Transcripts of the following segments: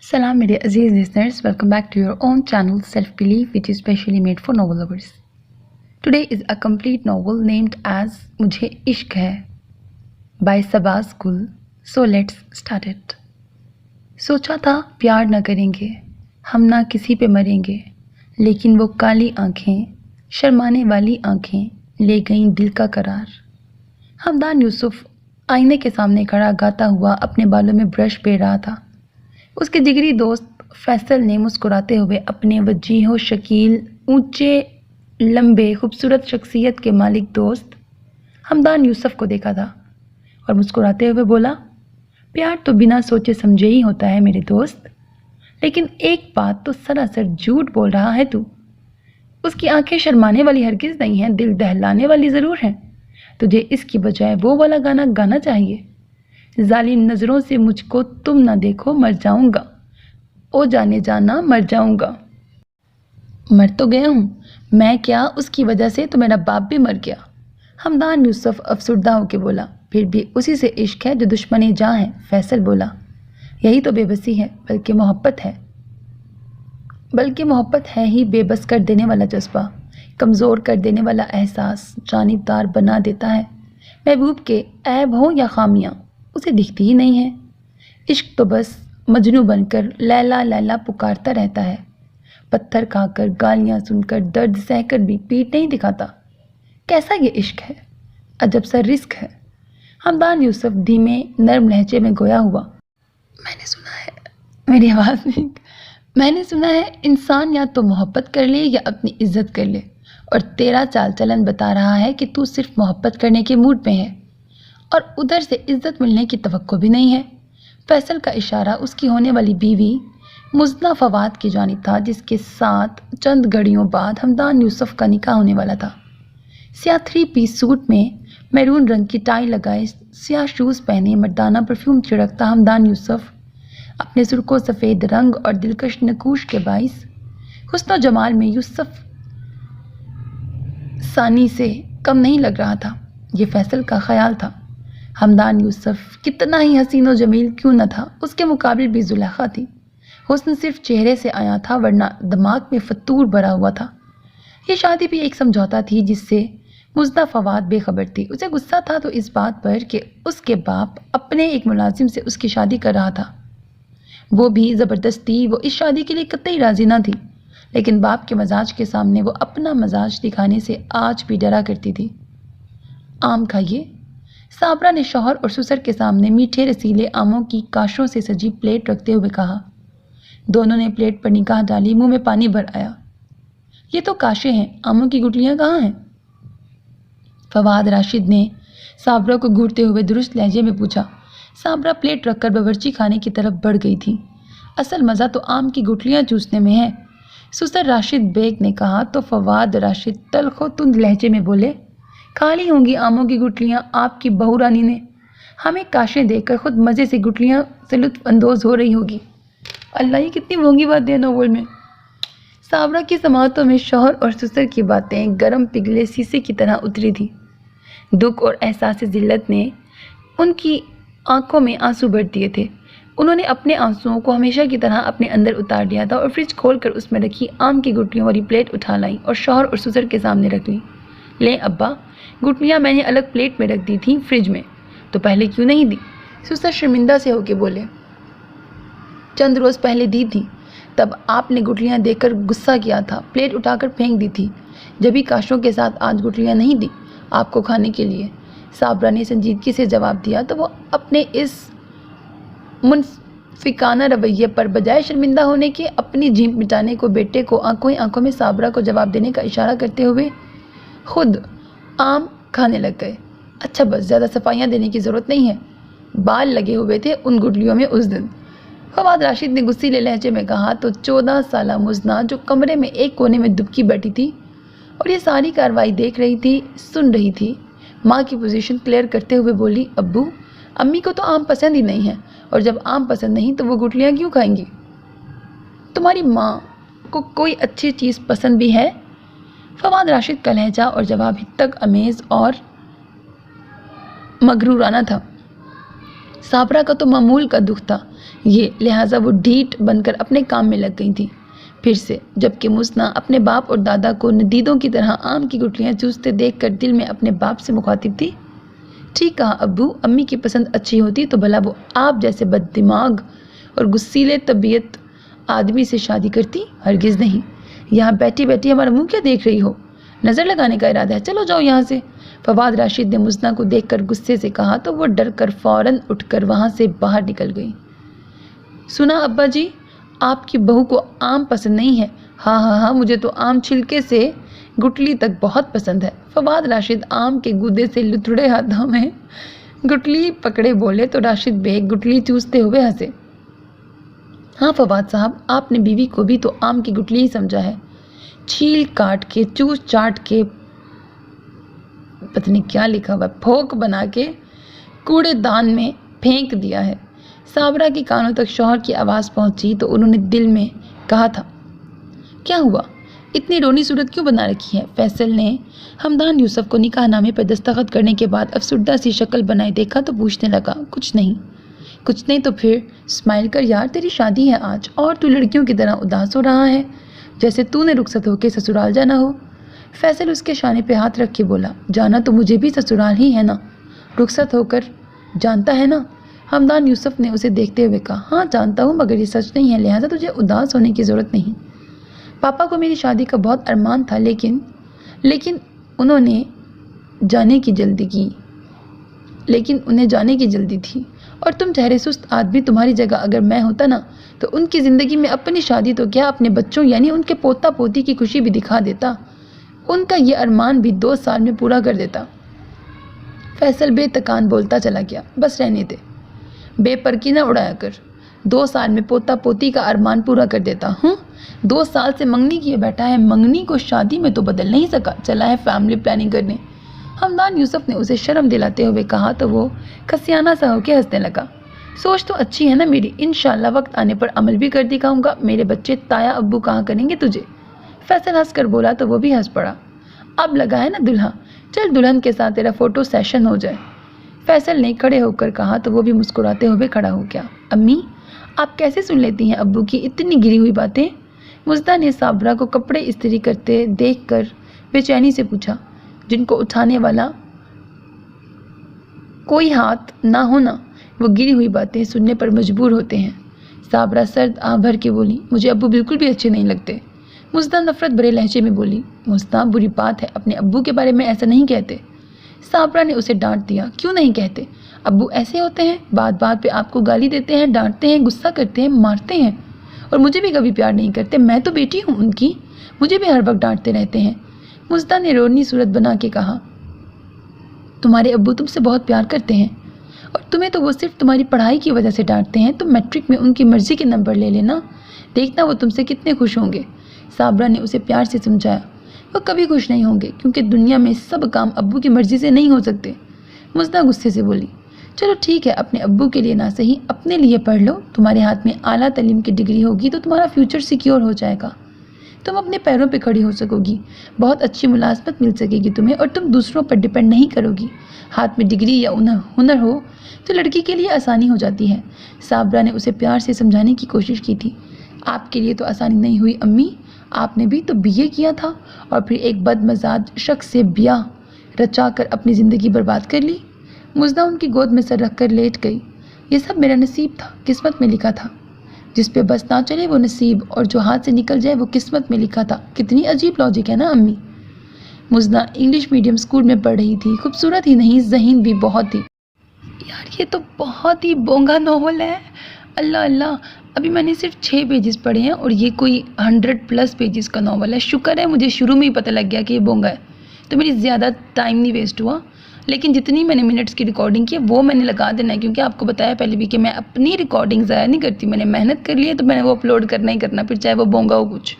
Salam मेरे अजीज listeners, welcome back to your own channel Self Belief, which is specially made for novel lovers. Today is a complete novel named as मुझे इश्क है by Sabaz Gul. So let's start it. सोचा था प्यार न करेंगे, हम ना किसी पे मरेंगे, लेकिन वो काली आंखें, शर्माने वाली आंखें ले गईं दिल का करार। हमदान यूसुफ आईने के सामने खड़ा गाता हुआ अपने बालों में ब्रश फेर रहा था। उसके जिगरी दोस्त फैसल ने मुस्कुराते हुए अपने वजीह शकील, ऊंचे, लंबे, खूबसूरत शख्सियत के मालिक दोस्त हमदान यूसुफ को देखा था और मुस्कुराते हुए बोला, प्यार तो बिना सोचे समझे ही होता है मेरे दोस्त, लेकिन एक बात तो सरासर झूठ बोल रहा है तू। उसकी आंखें शर्माने वाली हरगिज़ नहीं हैं, दिल दहलाने वाली ज़रूर हैं। तुझे इसकी बजाय वो वाला गाना गाना चाहिए, जालिम नज़रों से मुझको तुम ना देखो मर जाऊंगा, ओ जाने जाना मर जाऊंगा। मर तो गया हूँ मैं, क्या उसकी वजह से तो मेरा बाप भी मर गया। हमदान यूसुफ अफसुर्दा होकर बोला, फिर भी उसी से इश्क है जो दुश्मनी जाँ है। फैसल बोला, यही तो बेबसी है, बल्कि मोहब्बत है ही बेबस कर देने वाला जज्बा, कमज़ोर कर देने वाला एहसास, जानिबदार बना देता है। महबूब के ऐब हों या खामियाँ उसे दिखती ही नहीं है। इश्क तो बस मजनू बनकर लैला लैला पुकारता रहता है, पत्थर खाकर, गालियाँ सुनकर, दर्द सहकर भी पीठ नहीं दिखाता। कैसा ये इश्क है, अजब सा रिस्क है। हमदान यूसुफ धीमे नर्म लहजे में गोया हुआ, मैंने सुना है, मेरी आवाज़ नहीं, मैंने सुना है इंसान या तो मोहब्बत कर ले या अपनी इज्जत कर ले, और तेरा चाल चलन बता रहा है कि तू सिर्फ मोहब्बत करने के मूड में है और उधर से इज्जत मिलने की तवक्को भी नहीं है। फैसल का इशारा उसकी होने वाली बीवी मुज़ना फवाद की जानिब था, जिसके साथ चंद घड़ियों बाद हमदान यूसुफ का निकाह होने वाला था। स्याह 3 पीस सूट में मैरून रंग की टाई लगाए, स्याह शूज़ पहने, मर्दाना परफ्यूम छिड़कता हमदान यूसुफ अपने सुर्खों सफ़ेद रंग और दिलकश नकूश के बाइस हुस्न और जमाल में यूसुफ सानी से कम नहीं लग रहा था। ये फैसल का ख्याल था। हमदान यूसुफ कितना ही हसीन और जमील क्यों न था, उसके मुकाबिल भी जुलेखा थी। हुस्न सिर्फ चेहरे से आया था, वरना दिमाग में फतूर भरा हुआ था। ये शादी भी एक समझौता थी जिससे मुज़ना फवाद बेखबर थी। उसे गुस्सा था तो इस बात पर कि उसके बाप अपने एक मुलाजिम से उसकी शादी कर रहा था, वो भी ज़बरदस्ती। वो इस शादी के लिए कतई राज़ी ना थी, लेकिन बाप के मजाज के सामने वो अपना मजाज दिखाने से आज भी डरा करती थी। आम खाइए, साबरा ने शौहर और ससुर के सामने मीठे रसीले आमों की काशों से सजी प्लेट रखते हुए कहा। दोनों ने प्लेट पर निगाह डाली, मुंह में पानी भर आया। ये तो काशे हैं, आमों की गुठलियां कहाँ हैं? फवाद राशिद ने साबरा को घूरते हुए दुरुस्त लहजे में पूछा। साबरा प्लेट रखकर बावर्ची खाने की तरफ बढ़ गई थी। असल मज़ा तो आम की गुठलियां चूसने में है, ससुर राशिद बेग ने कहा। तो फवाद राशिद तल्खो तुंद लहजे में बोले, खाली होंगी आमों की गुठलियाँ आपकी बहू रानी ने, हमें काशें देकर खुद मज़े से गुठलियाँ से लुत्फ़ अंदोज़ हो रही होगी। अल्लाह, ये कितनी महंगी बात है नोवेल में। साबरा की समातों में शौहर और ससुर की बातें गरम पिघले शीशे की तरह उतरी थी। दुख और एहसास ज़िल्लत ने उनकी आंखों में आंसू भर दिए थे। उन्होंने अपने आंसुओं को हमेशा की तरह अपने अंदर उतार लिया था और फ्रिज खोलकर उसमें रखी आम की गुठलियों वाली प्लेट उठा लाई और शौहर और ससुर के सामने रख ली। ले अब्बा, गुठलियाँ मैंने अलग प्लेट में रख दी थी फ्रिज में, तो पहले क्यों नहीं दी? ससुर शर्मिंदा से होके बोले, चंद रोज़ पहले दी थी, तब आपने गुठलियाँ देकर गुस्सा किया था, प्लेट उठाकर फेंक दी थी। जब भी काशों के साथ आज गुठलियाँ नहीं दी आपको खाने के लिए, साबरा ने संजीदगी से जवाब दिया। तो वो अपने इस मुनफिकाना रवैये पर बजाय शर्मिंदा होने के, अपनी जीप मिटाने को बेटे को आंखों ही आंखों में साबरा को जवाब देने का इशारा करते हुए खुद आम खाने लग गए। अच्छा बस, ज़्यादा सफाइयाँ देने की ज़रूरत नहीं है, बाल लगे हुए थे उन गुठलियों में उस दिन। फवाद राशिद ने गुस्सीले लहजे में कहा। तो 14 साला मुज़ना जो कमरे में एक कोने में दुबकी बैठी थी और ये सारी कार्रवाई देख रही थी, सुन रही थी, माँ की पोजीशन क्लियर करते हुए बोली, अब्बू, अम्मी को तो आम पसंद ही नहीं है, और जब आम पसंद नहीं तो वो गुठलियाँ क्यों खाएंगी? तुम्हारी माँ को कोई अच्छी चीज़ पसंद भी है? फवाद राशिद का लहजा और जवाब हिद तक अमेज़ और मगरूराना था। साबरा का तो मामूल का दुख था ये, लिहाजा वो ढीठ बनकर अपने काम में लग गई थी फिर से, जबकि मुस्ना अपने बाप और दादा को नदीदों की तरह आम की गुठलियाँ चूसते देखकर दिल में अपने बाप से मुखातिब थी। ठीक कहा अब्बू, अम्मी की पसंद अच्छी होती तो भला वो आप जैसे बददिमाग और गुस्सीले तबीयत आदमी से शादी करती? हरगिज़ नहीं। यहाँ बैठी बैठी हमारा मुंह क्या देख रही हो? नज़र लगाने का इरादा है, चलो जाओ यहाँ से। फवाद राशिद ने मुस्ना को देखकर गुस्से से कहा तो वो डर कर फ़ौरन उठकर वहाँ से बाहर निकल गई। सुना अब्बा जी, आपकी बहू को आम पसंद नहीं है? हाँ हाँ हाँ, मुझे तो आम छिलके से गुटली तक बहुत पसंद है। फवाद राशिद आम के गूदे से लुथड़े हाथों में गुटली पकड़े बोले तो राशिद बेग गुटली चूसते हुए हंसे। हाँ फवाद साहब, आपने बीवी को भी तो आम की गुटली ही समझा है, छील काट के चूस चाट के पता नहीं क्या लिखा हुआ फोक बना के कूड़ेदान में फेंक दिया है। साबरा के कानों तक शौहर की आवाज़ पहुंची तो उन्होंने दिल में कहा था, क्या हुआ, इतनी रोनी सूरत क्यों बना रखी है? फैसल ने हमदान यूसुफ को निकाहनामे पर दस्तखत करने के बाद अफसुर्दा सी शक्ल बनाए देखा तो पूछने लगा, कुछ नहीं तो फिर स्माइल कर यार, तेरी शादी है आज और तू लड़कियों की तरह उदास हो रहा है जैसे तूने रुखसत होकर ससुराल जाना हो। फैसल उसके शाने पे हाथ रख के बोला, जाना तो मुझे भी ससुराल ही है ना, रुखसत होकर जानता है ना? हमदान यूसुफ ने उसे देखते हुए कहा, हाँ जानता हूँ, मगर ये सच नहीं है, लिहाजा तुझे उदास होने की ज़रूरत नहीं। पापा को मेरी शादी का बहुत अरमान था, लेकिन उन्हें जाने की जल्दी थी और तुम ठहरे सुस्त आदमी, तुम्हारी जगह अगर मैं होता ना तो उनकी ज़िंदगी में अपनी शादी तो क्या, अपने बच्चों यानी उनके पोता पोती की खुशी भी दिखा देता, उनका ये अरमान भी 2 साल में पूरा कर देता। फैसल बेतकान बोलता चला गया, बस रहने दे, बेपरकी ना उड़ाया कर, 2 साल में पोता पोती का अरमान पूरा कर देता हूँ। 2 साल से मंगनी किए बैठा है, मंगनी को शादी में तो बदल नहीं सका, चला है फैमिली प्लानिंग करने। हमदान यूसुफ ने उसे शर्म दिलाते हुए कहा तो वो खसियाना सा होकर हंसने लगा। सोच तो अच्छी है ना मेरी, इंशाल्लाह वक्त आने पर अमल भी कर दिखाऊंगा। मेरे बच्चे ताया अब्बू कहाँ करेंगे तुझे? फैसल हंस कर बोला तो वो भी हंस पड़ा। अब लगा है ना दुल्हा, चल दुल्हन के साथ तेरा फोटो सेशन हो जाए। फैसल ने खड़े होकर कहा तो वो भी मुस्कुराते हुए खड़ा हो गया। अम्मी, आप कैसे सुन लेती हैं अब्बू की इतनी गिरी हुई बातें? मुस्दा ने साबरा को कपड़े इस्त्री करते देखकर बेचैनी से पूछा, जिनको उठाने वाला कोई हाथ ना होना वो गिरी हुई बातें सुनने पर मजबूर होते हैं। साबरा सर्द आह भर के बोली, मुझे अब्बू बिल्कुल भी अच्छे नहीं लगते। मुस्दा नफरत भरे लहजे में बोली, मुस्दा बुरी बात है, अपने अब्बू के बारे में ऐसा नहीं कहते। साबरा ने उसे डांट दिया, क्यों नहीं कहते? अब्बू ऐसे होते हैं, बात बात पे आपको गाली देते हैं, डांटते हैं, गुस्सा करते हैं, मारते हैं और मुझे भी कभी प्यार नहीं करते। मैं तो बेटी हूँ उनकी, मुझे भी हर वक्त डांटते रहते हैं। मुस्दा ने रोनी सूरत बना के कहा, तुम्हारे अब्बू तुमसे बहुत प्यार करते हैं और तुम्हें तो वो सिर्फ तुम्हारी पढ़ाई की वजह से डांटते हैं। तुम मैट्रिक में उनकी मर्जी के नंबर ले लेना, देखना वो तुमसे कितने खुश होंगे। साबरा ने उसे प्यार से समझाया, वो कभी खुश नहीं होंगे क्योंकि दुनिया में सब काम अब्बू की मर्जी से नहीं हो सकते। मुस्दा गुस्से से बोली, चलो ठीक है, अपने अब्बू के लिए ना सही अपने लिए पढ़ लो, तुम्हारे हाथ में आला तालीम की डिग्री होगी तो तुम्हारा फ्यूचर सिक्योर हो जाएगा, तुम अपने पैरों पे खड़ी हो सकोगी, बहुत अच्छी मुलाजमत मिल सकेगी तुम्हें और तुम दूसरों पर डिपेंड नहीं करोगी। हाथ में डिग्री या हुनर हो तो लड़की के लिए आसानी हो जाती है। साबरा ने उसे प्यार से समझाने की कोशिश की थी। आपके लिए तो आसानी नहीं हुई अम्मी, आपने भी तो बीए किया था और फिर एक बदमजाज शख्स से ब्याह रचा कर अपनी ज़िंदगी बर्बाद कर ली। मुस्दा उनकी गोद में सर रख कर लेट गई। ये सब मेरा नसीब था, किस्मत में लिखा था, जिस पे बस ना चले वो नसीब और जो हाथ से निकल जाए वो किस्मत में लिखा था। कितनी अजीब लॉजिक है ना अम्मी। मुस्दा इंग्लिश मीडियम स्कूल में पढ़ रही थी, खूबसूरत ही नहीं ज़हीन भी बहुत थी। यार ये तो बहुत ही बोंगा नॉवल है, अल्लाह अल्लाह, अभी मैंने सिर्फ 6 पेजेस पढ़े हैं और ये कोई 100+ पेजेस का नॉवल है। शुक्र है मुझे शुरू में ही पता लग गया कि ये बोंगा है, तो मेरी ज़्यादा टाइम नहीं वेस्ट हुआ। लेकिन जितनी मैंने मिनट्स की रिकॉर्डिंग की है वो मैंने लगा देना है, क्योंकि आपको बताया पहले भी कि मैं अपनी रिकॉर्डिंग ज़ाया नहीं करती, मैंने मेहनत कर ली है तो मैंने वो अपलोड करना ही करना, फिर चाहे वो बोंगा हो कुछ।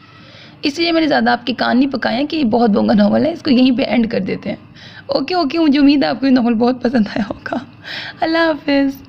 इसलिए मैंने ज़्यादा आपके कान नहीं पकाए हैं कि ये बहुत बोंगा नॉवल है, इसको यहीं पे एंड कर देते हैं। ओके, मुझे उम्मीद है आपको ये नॉवल बहुत पसंद आया होगा। अल्लाह हाफिज़।